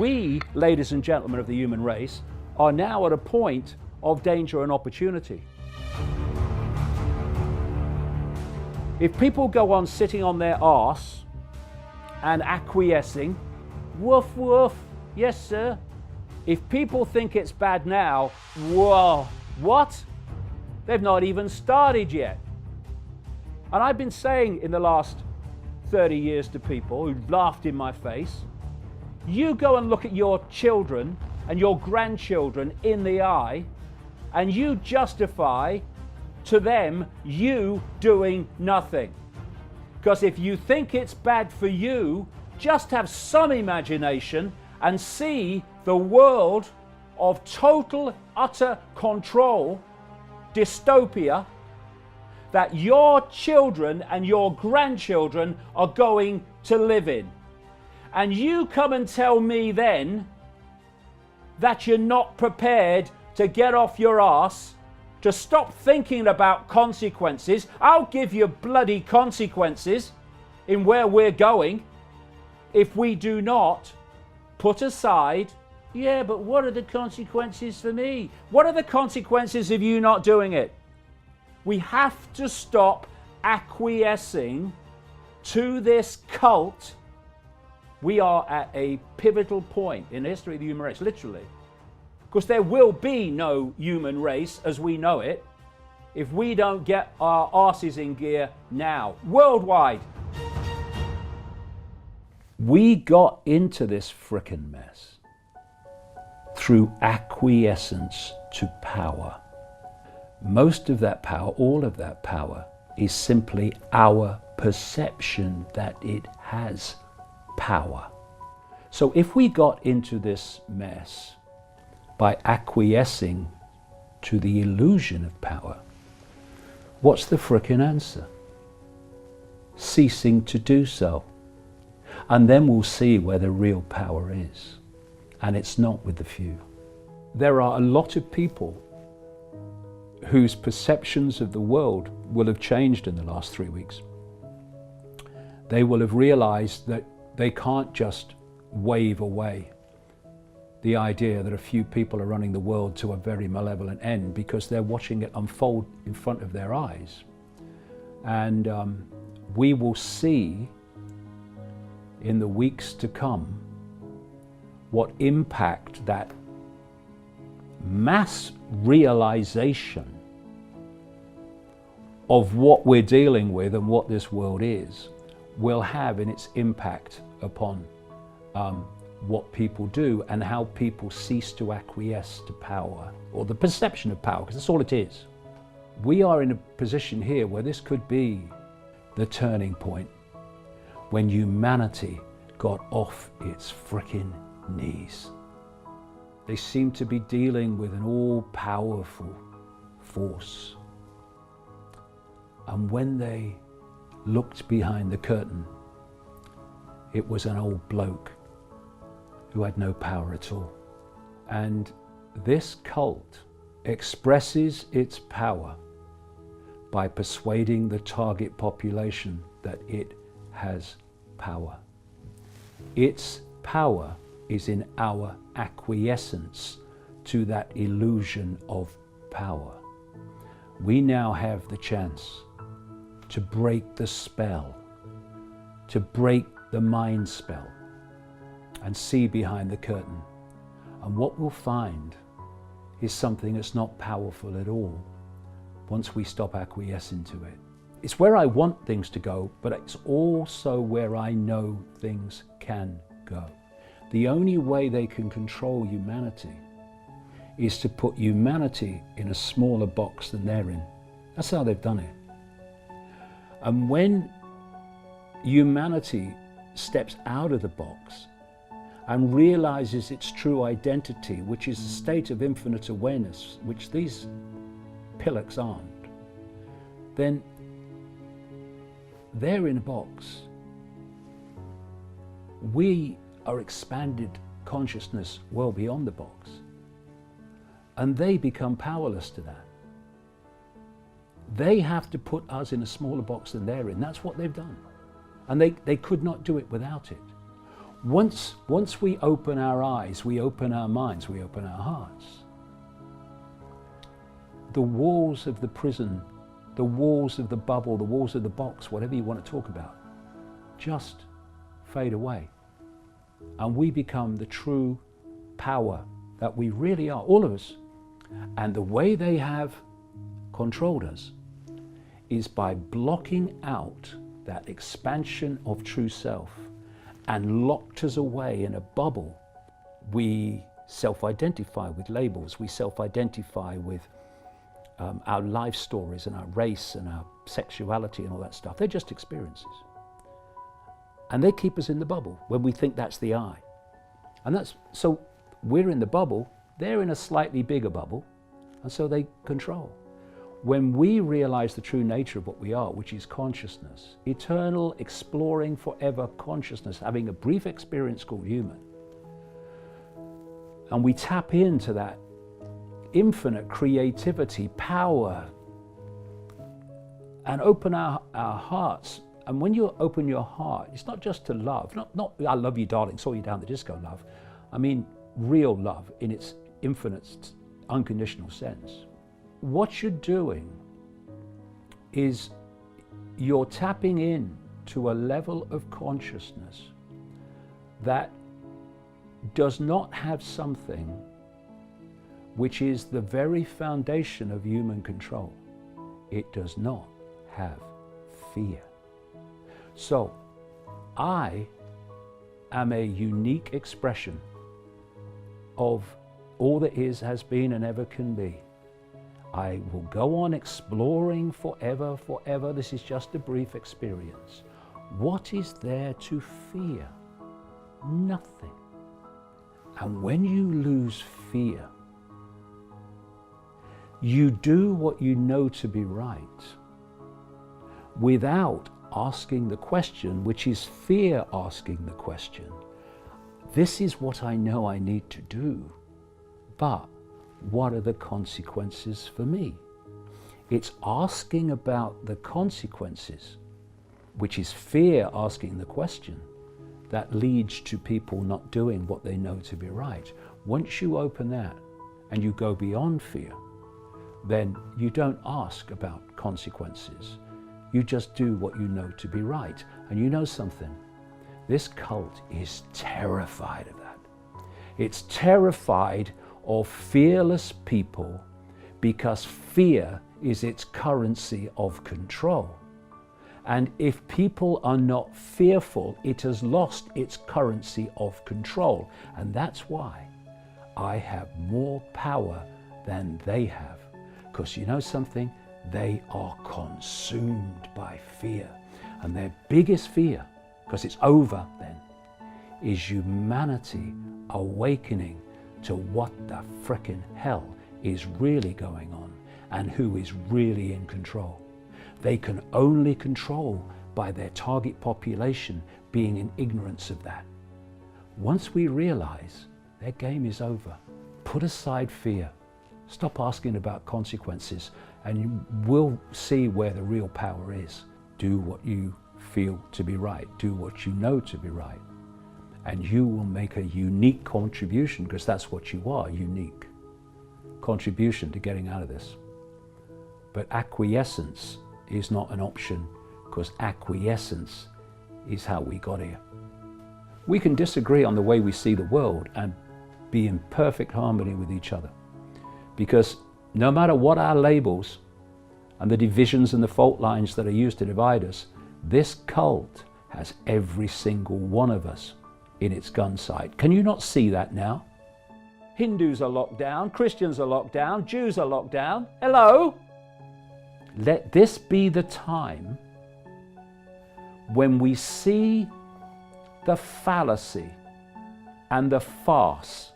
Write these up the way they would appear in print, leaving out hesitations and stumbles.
We, ladies and gentlemen of the human race, are now at a point of danger and opportunity. If people go on sitting on their arse and acquiescing, woof woof, yes sir. If people think it's bad now, whoa, what? They've not even started yet. And I've been saying in the last 30 years to people who've laughed in my face, you go and look at your children and your grandchildren in the eye, and you justify to them you doing nothing. Because if you think it's bad for you, just have some imagination and see the world of total, utter control, dystopia, that your children and your grandchildren are going to live in. And you come and tell me then that you're not prepared to get off your arse, to stop thinking about consequences. I'll give you bloody consequences in where we're going if we do not put aside, yeah, but what are the consequences for me? What are the consequences of you not doing it? We have to stop acquiescing to this cult. We are at a pivotal point in the history of the human race, literally. Because there will be no human race as we know it if we don't get our arses in gear now, worldwide. We got into this frickin' mess through acquiescence to power. Most of that power, all of that power, is simply our perception that it has power. So if we got into this mess by acquiescing to the illusion of power, what's the frickin' answer? Ceasing to do so. And then we'll see where the real power is. And it's not with the few. There are a lot of people whose perceptions of the world will have changed in the last 3 weeks. They will have realized that they can't just wave away the idea that a few people are running the world to a very malevolent end, because they're watching it unfold in front of their eyes. And we will see in the weeks to come what impact that mass realization of what we're dealing with and what this world is will have in its impact upon what people do and how people cease to acquiesce to power, or the perception of power, because that's all it is. We are in a position here where this could be the turning point, when humanity got off its frickin' knees. They seem to be dealing with an all-powerful force. And when they looked behind the curtain, it was an old bloke who had no power at all. And this cult expresses its power by persuading the target population that it has power. Its power is in our acquiescence to that illusion of power. We now have the chance to break the spell, to break the mind spell, and see behind the curtain. And what we'll find is something that's not powerful at all once we stop acquiescing to it. It's where I want things to go, but it's also where I know things can go. The only way they can control humanity is to put humanity in a smaller box than they're in. That's how they've done it. And when humanity steps out of the box and realizes its true identity, which is a state of infinite awareness, which these pillocks aren't, then they're in a box. We are expanded consciousness well beyond the box. And they become powerless to that. They have to put us in a smaller box than they're in. That's what they've done. And they could not do it without it. Once we open our eyes, we open our minds, we open our hearts, the walls of the prison, the walls of the bubble, the walls of the box, whatever you want to talk about, just fade away. And we become the true power that we really are, all of us. And the way they have controlled us is by blocking out that expansion of true self and locked us away in a bubble. We self-identify with labels, we self-identify with our life stories and our race and our sexuality and all that stuff. They're just experiences. And they keep us in the bubble when we think that's the I. And that's, so we're in the bubble, they're in a slightly bigger bubble, and so they control. When we realize the true nature of what we are, which is consciousness, eternal, exploring forever consciousness, having a brief experience called human, and we tap into that infinite creativity, power, and open our hearts. And when you open your heart, it's not just to love, not I love you darling, saw you down the disco love. I mean real love in its infinite, unconditional sense. What you're doing is you're tapping in to a level of consciousness that does not have something which is the very foundation of human control. It does not have fear. So I am a unique expression of all that is, has been, and ever can be. I will go on exploring forever, forever. This is just a brief experience. What is there to fear? Nothing. And when you lose fear, you do what you know to be right without asking the question, which is fear asking the question. This is what I know I need to do, but what are the consequences for me? It's asking about the consequences, which is fear asking the question, that leads to people not doing what they know to be right. Once you open that and you go beyond fear, then you don't ask about consequences. You just do what you know to be right. And you know something? This cult is terrified of that. It's terrified of fearless people because fear is its currency of control. And if people are not fearful, it has lost its currency of control. And that's why I have more power than they have. Because you know something? They are consumed by fear. And their biggest fear, because it's over then, is humanity awakening to what the frickin' hell is really going on and who is really in control. They can only control by their target population being in ignorance of that. Once we realize their game is over, put aside fear, stop asking about consequences, and you will see where the real power is. Do what you feel to be right. Do what you know to be right. And you will make a unique contribution, because that's what you are, unique contribution to getting out of this. But acquiescence is not an option, because acquiescence is how we got here. We can disagree on the way we see the world and be in perfect harmony with each other. Because no matter what our labels and the divisions and the fault lines that are used to divide us, this cult has every single one of us in its gun sight. Can you not see that now? Hindus are locked down, Christians are locked down, Jews are locked down. Hello? Let this be the time when we see the fallacy and the farce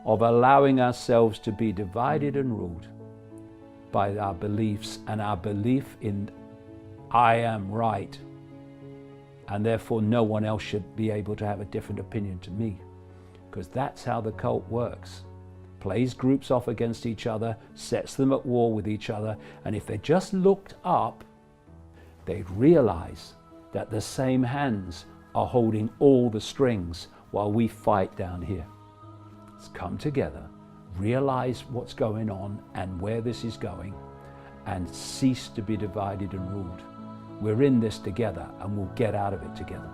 of allowing ourselves to be divided and ruled by our beliefs and our belief in I am right, and therefore no one else should be able to have a different opinion to me, because that's how the cult works. Plays groups off against each other, sets them at war with each other, and if they just looked up, they'd realize that the same hands are holding all the strings while we fight down here. Let's come together, realize what's going on and where this is going, and cease to be divided and ruled. We're in this together, and we'll get out of it together.